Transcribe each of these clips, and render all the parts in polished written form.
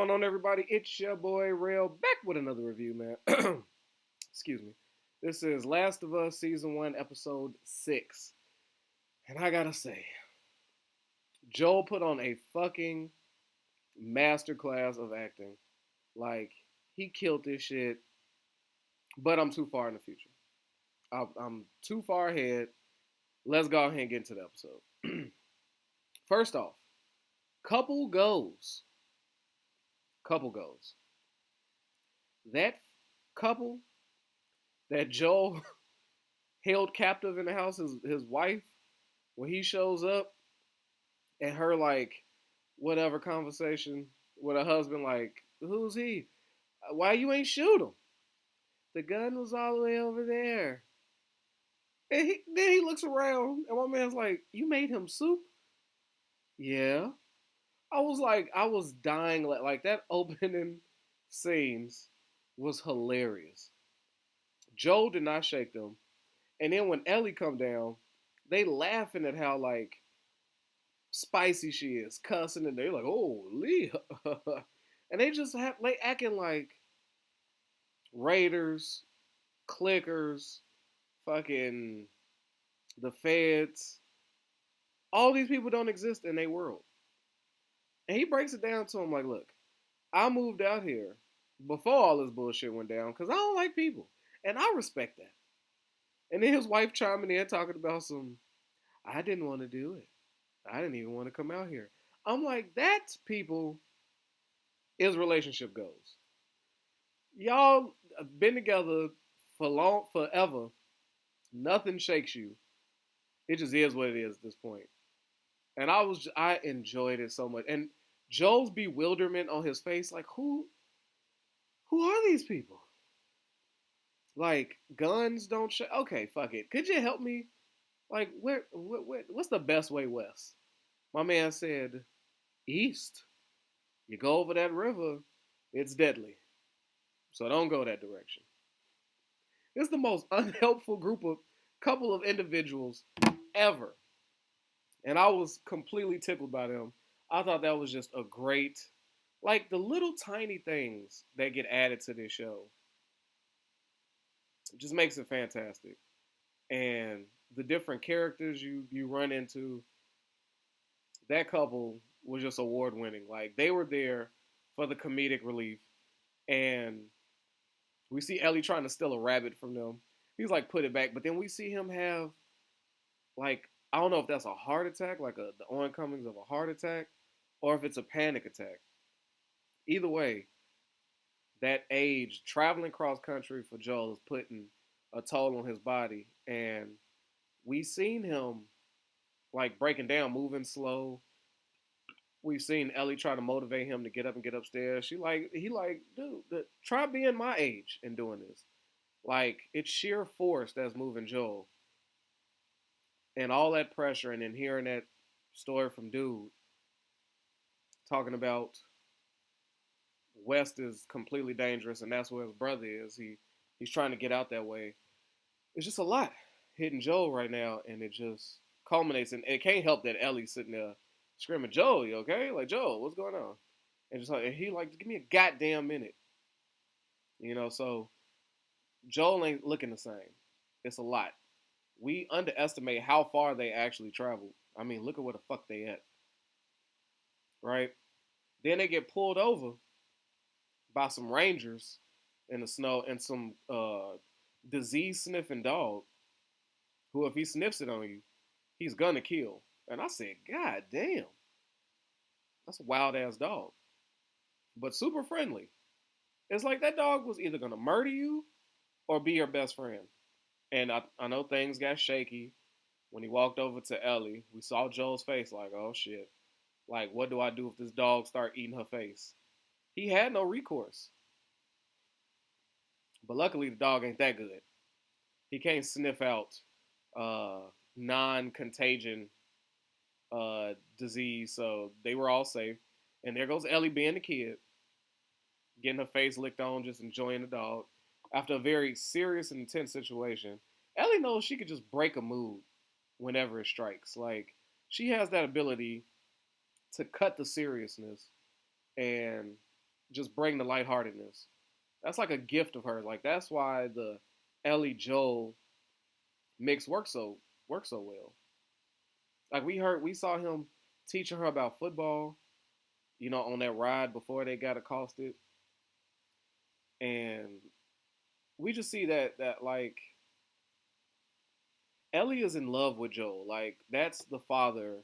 going on, everybody? It's your boy Rail back with another review, man. Excuse me. This is Last of Us Season 1, Episode 6. And I gotta say, Joel put on a fucking masterclass of acting. Like, he killed this shit, but I'm too far in the future. I'm too far ahead. Let's go ahead and get into the episode. First off, couple goes. Couple goes. That couple that Joel held captive in the house, his wife, when he shows up and her like whatever conversation with her husband, like, who's he? Why you ain't shoot him? The gun was all the way over there. And then he looks around and my man's like, you made him soup? Yeah. I was dying. Like that opening scenes was hilarious. Joel did not shake them. And then when Ellie come down, they laughing at how like spicy she is, cussing, and they're like, "Oh, Lee," and they just have like acting like raiders, clickers, fucking the feds. All these people don't exist in their world. And he breaks it down to him like, "Look, I moved out here before all this bullshit went down because I don't like people, and I respect that." And then his wife chiming in talking about some, I didn't want to do it. I didn't even want to come out here. I'm like, that's people is relationship goes. Y'all have been together for forever. Nothing shakes you. It just is what it is at this point. And I enjoyed it so much. And Joel's bewilderment on his face, like, who are these people? Like, guns don't show. Okay, fuck it. Could you help me? Like, what's the best way west? My man said, east. You go over that river, it's deadly. So don't go that direction. It's the most unhelpful couple of individuals ever. And I was completely tickled by them. I thought that was just a great, like the little tiny things that get added to this show. It just makes it fantastic. And the different characters you run into, that couple was just award winning. Like they were there for the comedic relief, and we see Ellie trying to steal a rabbit from them. He's like, put it back, but then we see him have like I don't know if that's a heart attack, like the oncomings of a heart attack, or if it's a panic attack. Either way, that age traveling cross country for Joel is putting a toll on his body, and we seen him like breaking down, moving slow. We've seen Ellie try to motivate him to get up and get upstairs. He like, dude, try being my age and doing this. Like it's sheer force that's moving Joel, and all that pressure, and then hearing that story from dude talking about West is completely dangerous, and that's where his brother is. He's trying to get out that way. It's just a lot hitting Joel right now, and it just culminates. And it can't help that Ellie's sitting there screaming, "Joel, you okay? Like Joel, what's going on?" And just like and he like, give me a goddamn minute, So Joel ain't looking the same. It's a lot. We underestimate how far they actually traveled. I mean, look at where the fuck they at, right? Then they get pulled over by some rangers in the snow and some disease sniffing dog who, if he sniffs it on you, he's gonna kill. And I said, God damn, that's a wild ass dog, but super friendly. It's like that dog was either gonna murder you or be your best friend. And I know things got shaky when he walked over to Ellie. We saw Joel's face, like, oh shit, like what do I do if this dog start eating her face? He had no recourse. But luckily, the dog ain't that good. He can't sniff out non-contagion disease, so they were all safe. And there goes Ellie being the kid, getting her face licked on, just enjoying the dog. After a very serious and intense situation, Ellie knows she could just break a mood whenever it strikes. Like, she has that ability to cut the seriousness and just bring the lightheartedness. That's like a gift of hers. Like that's why the Ellie Joel mix works so well. Like we saw him teaching her about football, on that ride before they got accosted, and we just see that like Ellie is in love with Joel. Like that's the father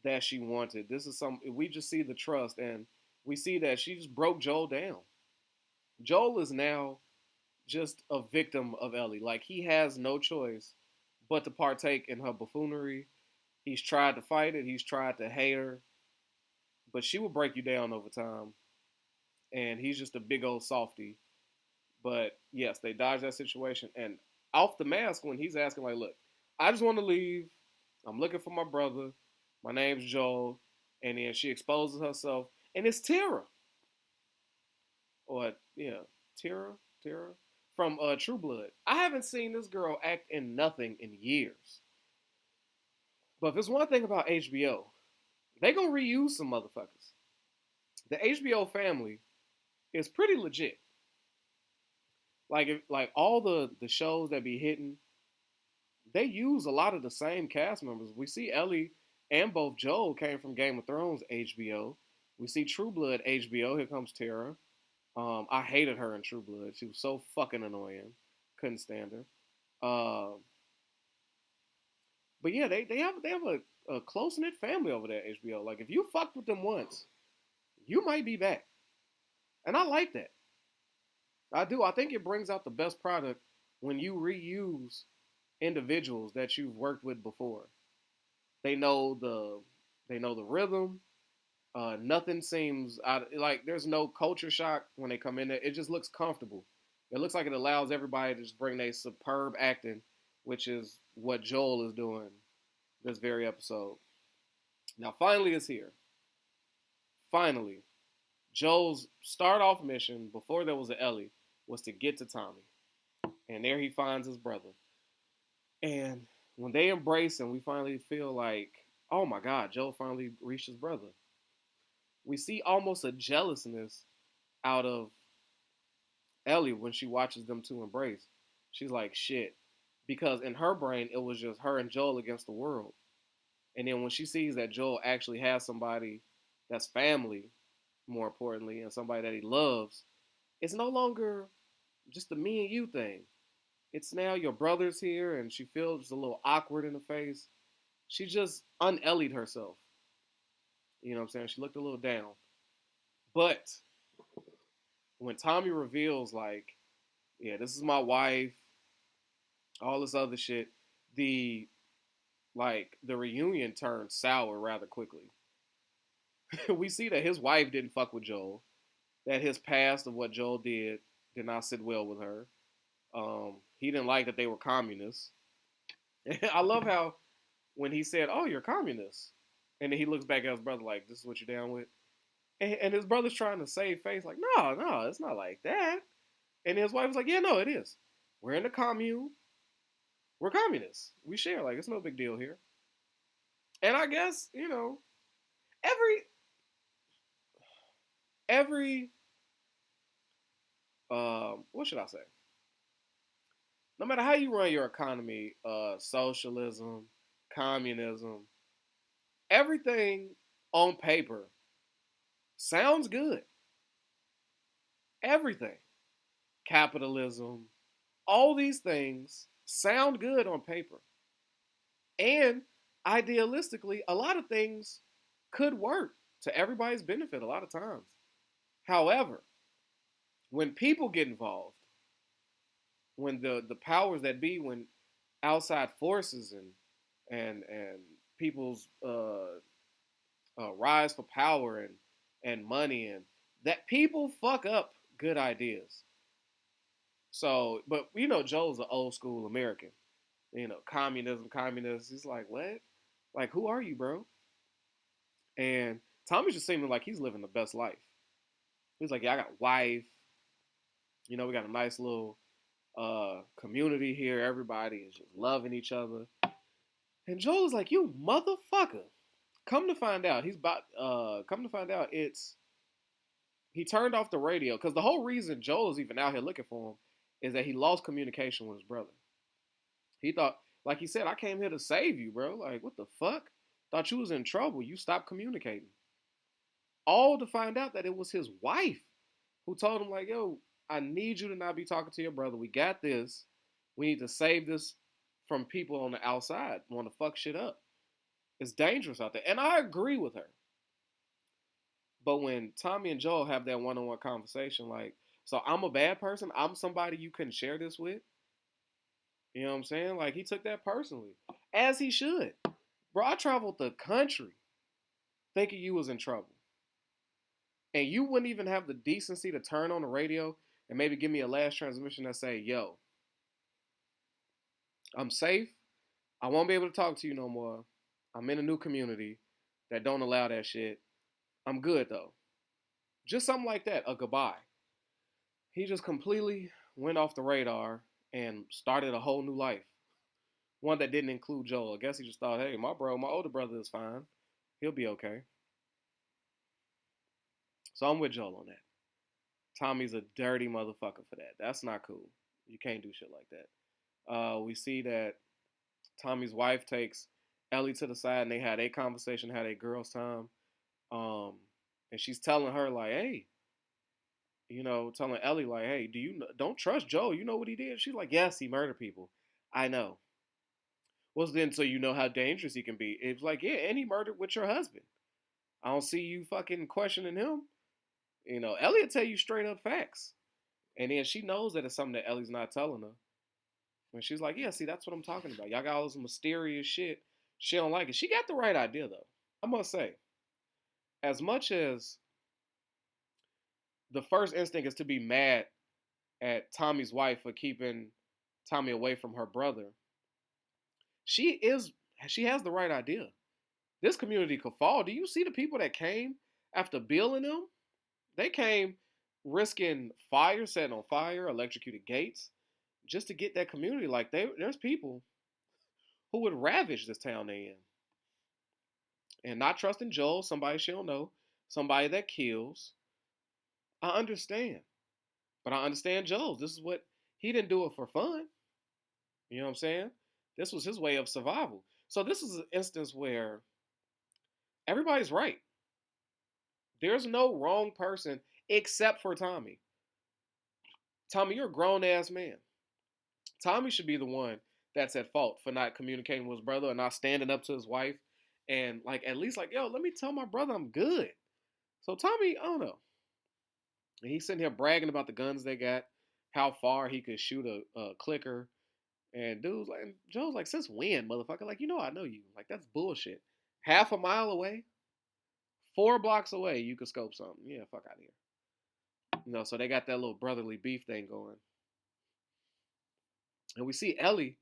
that she wanted. This is some we just see the trust, and we see that she just broke Joel down. Joel is now just a victim of Ellie. Like he has no choice but to partake in her buffoonery. He's tried to fight it. He's tried to hate her, but she will break you down over time. And he's just a big old softy. But yes, they dodge that situation. And off the mask, when he's asking, like, look, I just want to leave. I'm looking for my brother. My name's Joel. And then she exposes herself. And it's Tara. Or, yeah, Tara from True Blood. I haven't seen this girl act in nothing in years. But if there's one thing about HBO, they gonna reuse some motherfuckers. The HBO family is pretty legit. Like all the shows that be hitting, they use a lot of the same cast members. We see Ellie and both Joel came from Game of Thrones HBO. We see True Blood HBO. Here comes Tara. I hated her in True Blood. She was so fucking annoying. Couldn't stand her. But yeah, they have a close knit family over there at HBO. Like if you fucked with them once, you might be back, and I like that. I do. I think it brings out the best product when you reuse individuals that you've worked with before. They know the rhythm. Nothing seems like there's no culture shock when they come in there. It just looks comfortable. It looks like it allows everybody to just bring their superb acting, which is what Joel is doing this very episode. Now, finally, it's here. Finally, Joel's start off mission before there was an Ellie was to get to Tommy, and there he finds his brother. And when they embrace him, we finally feel like, oh my God, Joel finally reached his brother. We see almost a jealousness out of Ellie when she watches them two embrace. She's like, shit. Because in her brain, it was just her and Joel against the world. And then when she sees that Joel actually has somebody that's family, more importantly, and somebody that he loves, it's no longer just a me and you thing. It's now your brother's here, and she feels a little awkward in the face. She just un-Ellied herself. You know what I'm saying? She looked a little down. But when Tommy reveals, like, yeah, this is my wife, all this other shit, the reunion turned sour rather quickly. We see that his wife didn't fuck with Joel, that his past of what Joel did not sit well with her. He didn't like that they were communists. I love how when he said, "Oh, you're communists," and then he looks back at his brother like, "This is what you're down with," and his brother's trying to save face, like, "No, it's not like that." And his wife was like, "Yeah, no, it is. We're in the commune. We're communists. We share. Like, it's no big deal here." And I guess every what should I say? No matter how you run your economy, socialism, communism, everything on paper sounds good. Everything. Capitalism, all these things sound good on paper. And idealistically, a lot of things could work to everybody's benefit a lot of times. However, when people get involved, when the powers that be, when outside forces and people's rise for power and money, and that people fuck up good ideas. So, but Joel's an old school American. Communism, communists. He's like, what? Like, who are you, bro? And Tommy's just seeming like he's living the best life. He's like, yeah, I got a wife. We got a nice little community here. Everybody is just loving each other. And Joel is like, you motherfucker. Come to find out, it's He turned off the radio because the whole reason Joel is even out here looking for him is that he lost communication with his brother. He thought, like he said, I came here to save you, bro. Like, what the fuck? Thought you was in trouble. You stopped communicating. All to find out that it was his wife who told him, like, yo, I need you to not be talking to your brother. We got this. We need to save this from people on the outside want to fuck shit up. It's dangerous out there. And I agree with her. But when Tommy and Joel have that one-on-one conversation, like, so I'm a bad person. I'm somebody you couldn't share this with. You know what I'm saying? Like, he took that personally, as he should. Bro, I traveled the country thinking you was in trouble. And you wouldn't even have the decency to turn on the radio and maybe give me a last transmission that say, yo, I'm safe. I won't be able to talk to you no more. I'm in a new community that don't allow that shit. I'm good, though. Just something like that, a goodbye. He just completely went off the radar and started a whole new life. One that didn't include Joel. I guess he just thought, hey, my older brother is fine. He'll be okay. So I'm with Joel on that. Tommy's a dirty motherfucker for that. That's not cool. You can't do shit like that. We see that Tommy's wife takes Ellie to the side and they had a conversation, had a girls' time. And she's telling her, like, hey, telling Ellie, like, hey, don't trust Joe. You know what he did? She's like, yes, he murdered people. I know. Well, then, so you know how dangerous he can be. It's like, yeah, and he murdered with your husband. I don't see you fucking questioning him. Ellie will tell you straight up facts. And then she knows that it's something that Ellie's not telling her. And she's like, yeah, see, that's what I'm talking about. Y'all got all this mysterious shit. She don't like it. She got the right idea, though. I must say, as much as the first instinct is to be mad at Tommy's wife for keeping Tommy away from her brother, she has the right idea. This community could fall. Do you see the people that came after Bill and them? They came risking fire, setting on fire, electrocuted gates, just to get that community. Like, there's people who would ravage this town they in. And not trusting Joel, somebody she don't know, somebody that kills. I understand. But I understand Joel's. This is what, he didn't do it for fun. You know what I'm saying? This was his way of survival. So this is an instance where everybody's right. There's no wrong person except for Tommy. Tommy, you're a grown-ass man. Tommy should be the one that's at fault for not communicating with his brother and not standing up to his wife and, like, at least, like, yo, let me tell my brother I'm good. So Tommy, I don't know. And he's sitting here bragging about the guns they got, how far he could shoot a clicker. And Joe's like, since when, motherfucker? Like, I know you. Like, that's bullshit. Half a mile away, 4 blocks away, you could scope something. Yeah, fuck out of here. So they got that little brotherly beef thing going. And we see Ellie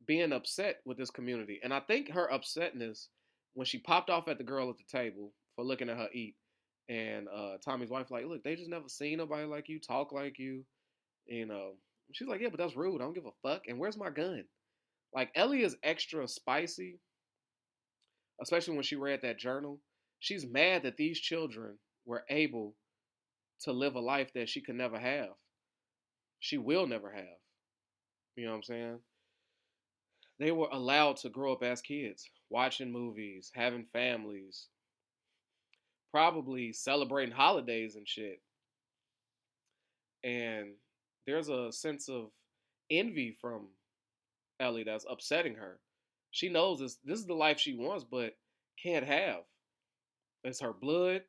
being upset with this community. And I think her upsetness, when she popped off at the girl at the table for looking at her eat, and Tommy's wife like, look, they just never seen nobody like you, talk like you. She's like, yeah, but that's rude. I don't give a fuck. And where's my gun? Like, Ellie is extra spicy, especially when she read that journal. She's mad that these children were able to live a life that she could never have. She will never have. You know what I'm saying? They were allowed to grow up as kids, watching movies, having families, probably celebrating holidays and shit. And there's a sense of envy from Ellie that's upsetting her. She knows this is the life she wants, but can't have. It's her blood.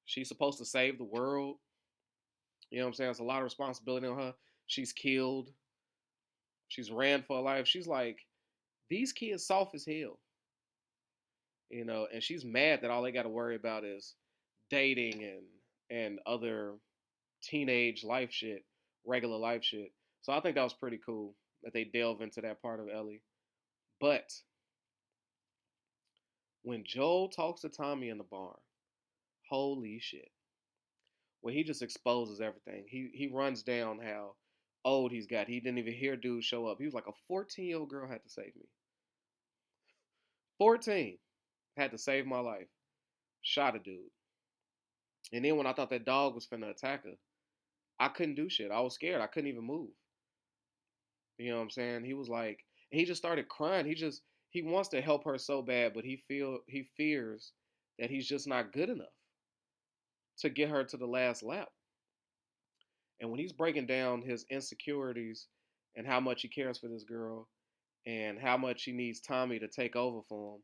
She's supposed to save the world. You know what I'm saying? It's a lot of responsibility on her. She's killed. She's ran for her life. She's like, these kids soft as hell. And she's mad that all they got to worry about is dating and other teenage life shit, regular life shit. So I think that was pretty cool that they delve into that part of Ellie. But when Joel talks to Tommy in the barn, holy shit. Well, he just exposes everything. He runs down how old he's got. He didn't even hear dude show up. He was like, a 14-year-old girl had to save me. 14 had to save my life. Shot a dude. And then when I thought that dog was finna attack her, I couldn't do shit. I was scared. I couldn't even move. You know what I'm saying? He was like, he just started crying. He wants to help her so bad, but he fears that he's just not good enough to get her to the last lap. And when he's breaking down his insecurities and how much he cares for this girl and how much he needs Tommy to take over for him,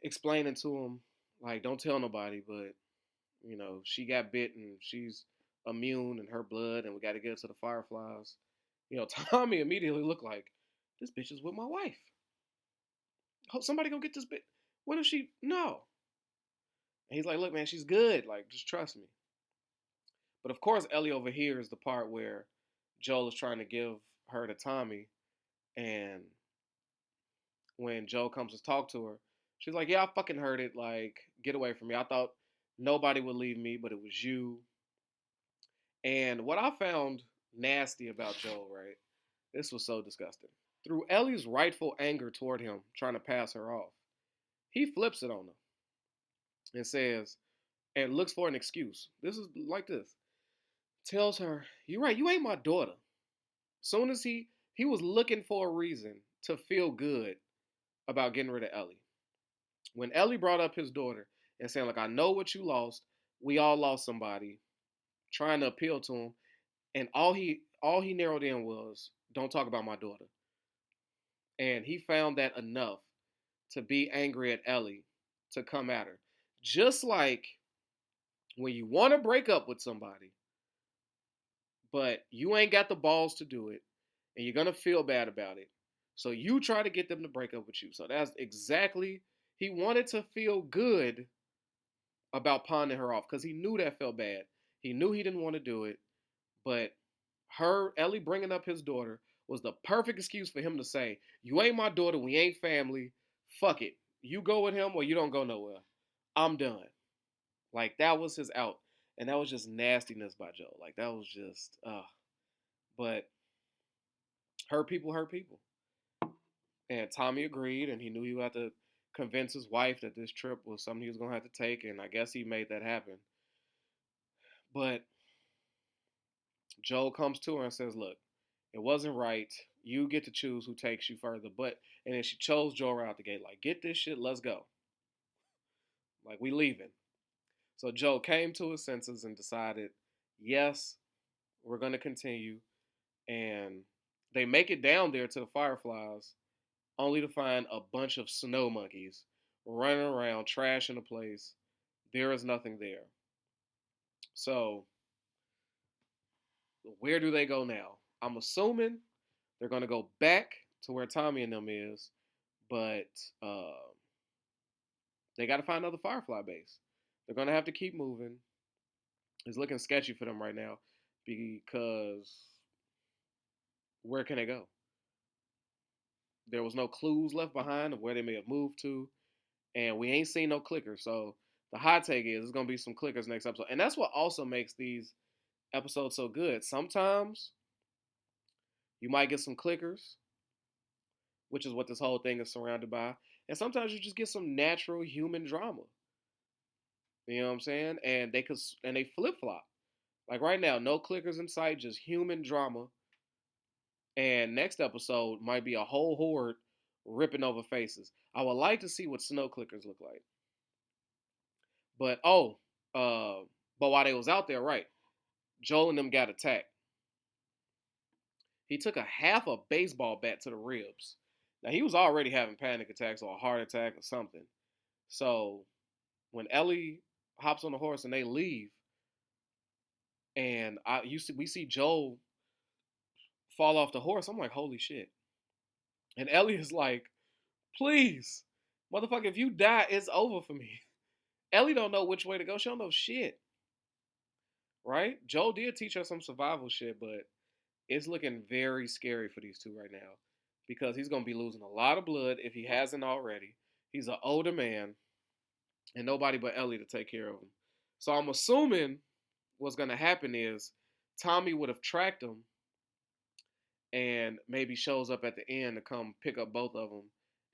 explaining to him like, don't tell nobody, but she got bit and she's immune in her blood, and we got to get her to the Fireflies. Tommy immediately looked like, this bitch is with my wife. Hope somebody gonna get this bitch. What if she? No. And he's like, look, man, she's good. Like, just trust me. But of course, Ellie overhears the part where Joel is trying to give her to Tommy, and when Joel comes to talk to her, she's like, yeah, I fucking heard it. Like, get away from me. I thought nobody would leave me, but it was you. And what I found nasty about Joel, right? This was so disgusting. Through Ellie's rightful anger toward him, trying to pass her off, he flips it on her and says, and looks for an excuse. This is like this. Tells her, you're right, you ain't my daughter. Soon as he was looking for a reason to feel good about getting rid of Ellie. When Ellie brought up his daughter and saying, like, I know what you lost. We all lost somebody. Trying to appeal to him. And all he narrowed in was, don't talk about my daughter. And he found that enough to be angry at Ellie to come at her. Just like when you want to break up with somebody, but you ain't got the balls to do it, and you're going to feel bad about it. So you try to get them to break up with you. So that's exactly, he wanted to feel good about pawning her off because he knew that felt bad. He knew he didn't want to do it, but Ellie bringing up his daughter was the perfect excuse for him to say, you ain't my daughter, we ain't family, fuck it. You go with him or you don't go nowhere. I'm done. Like, that was his out. And that was just nastiness by Joe. Like, that was just, but hurt people hurt people. And Tommy agreed, and he knew he would have to convince his wife that this trip was something he was going to have to take, and I guess he made that happen. But Joel comes to her and says, look, it wasn't right. You get to choose who takes you further. And then she chose Joel out the gate. Like, get this shit, let's go. Like, we leaving. So Joel came to his senses and decided, yes, we're going to continue. And they make it down there to the Fireflies, only to find a bunch of snow monkeys running around, trashing the place. There is nothing there. So, where do they go now? I'm assuming they're going to go back to where Tommy and them is, but they got to find another Firefly base. They're going to have to keep moving. It's looking sketchy for them right now because where can they go? There was no clues left behind of where they may have moved to, and we ain't seen no clickers. So the hot take is there's going to be some clickers next episode. And that's what also makes these episodes so good. Sometimes you might get some clickers, which is what this whole thing is surrounded by. And sometimes you just get some natural human drama. You know what I'm saying? And they flip-flop. Like right now, no clickers in sight, just human drama. And next episode might be a whole horde ripping over faces. I would like to see what snow clickers look like. But but while they was out there, right, Joel and them got attacked. He took a half a baseball bat to the ribs. Now he was already having panic attacks or a heart attack or something. So when Ellie hops on the horse and they leave, and we see Joel fall off the horse, I'm like, holy shit. And Ellie is like, please, motherfucker, if you die, it's over for me. Ellie don't know which way to go. She don't know shit. Right? Joel did teach her some survival shit, but it's looking very scary for these two right now because he's going to be losing a lot of blood if he hasn't already. He's an older man and nobody but Ellie to take care of him. So I'm assuming what's going to happen is Tommy would have tracked him and maybe shows up at the end to come pick up both of them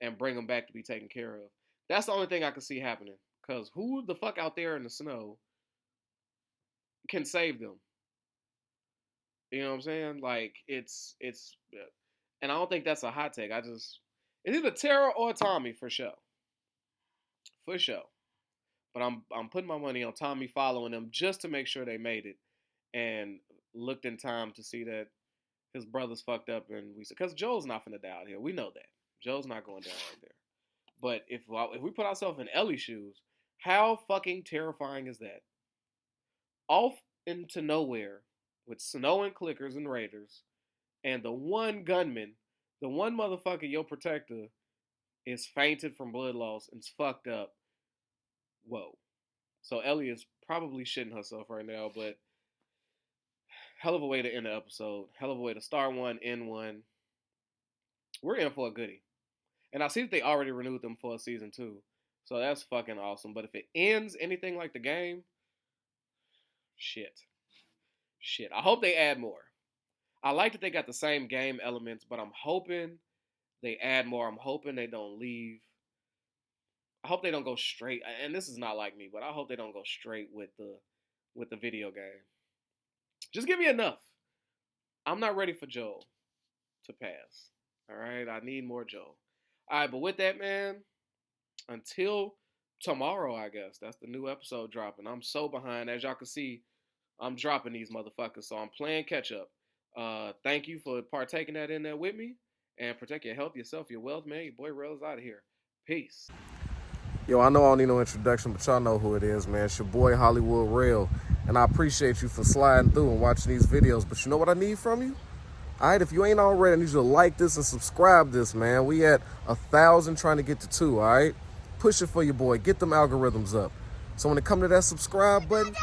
and bring them back to be taken care of. That's the only thing I can see happening because who the fuck out there in the snow can save them. You know what I'm saying? Like and I don't think that's a hot take. It's either Tara or Tommy for sure. But I'm putting my money on Tommy following them just to make sure they made it and looked in time to see that his brother's fucked up, and we said because Joel's not finna die out here. We know that Joel's not going down right there. But if we put ourselves in Ellie's shoes, how fucking terrifying is that? Off into nowhere with snow and clickers and raiders, and the one gunman, the one motherfucker, your protector, is fainted from blood loss and's fucked up. Whoa. So Ellie is probably shitting herself right now, but hell of a way to end the episode. Hell of a way to start one, end one. We're in for a goodie. And I see that they already renewed them for a season 2. So that's fucking awesome. But if it ends anything like the game, shit. I hope they add more. I like that they got the same game elements, but I'm hoping they add more. I'm hoping they don't leave. I hope they don't go straight. And this is not like me, but I hope they don't go straight with the video game. Just give me enough. I'm not ready for Joel to pass. All right, I need more Joel. All right, but with that, man, until tomorrow, I guess that's the new episode dropping. I'm so behind, as y'all can see. I'm dropping these motherfuckers, so I'm playing catch up. Thank you for partaking that in there with me, and protect your health, yourself, your wealth, man. Your boy Rail is out of here. Peace. Yo, I know I don't need no introduction, but y'all know who it is, man. It's your boy Hollywood Rail, and I appreciate you for sliding through and watching these videos. But you know what I need from you? All right, if you ain't already, I need you to like this and subscribe this, man. We at 1,000 trying to get to 2, all right? Push it for your boy. Get them algorithms up. So when it come to that subscribe button,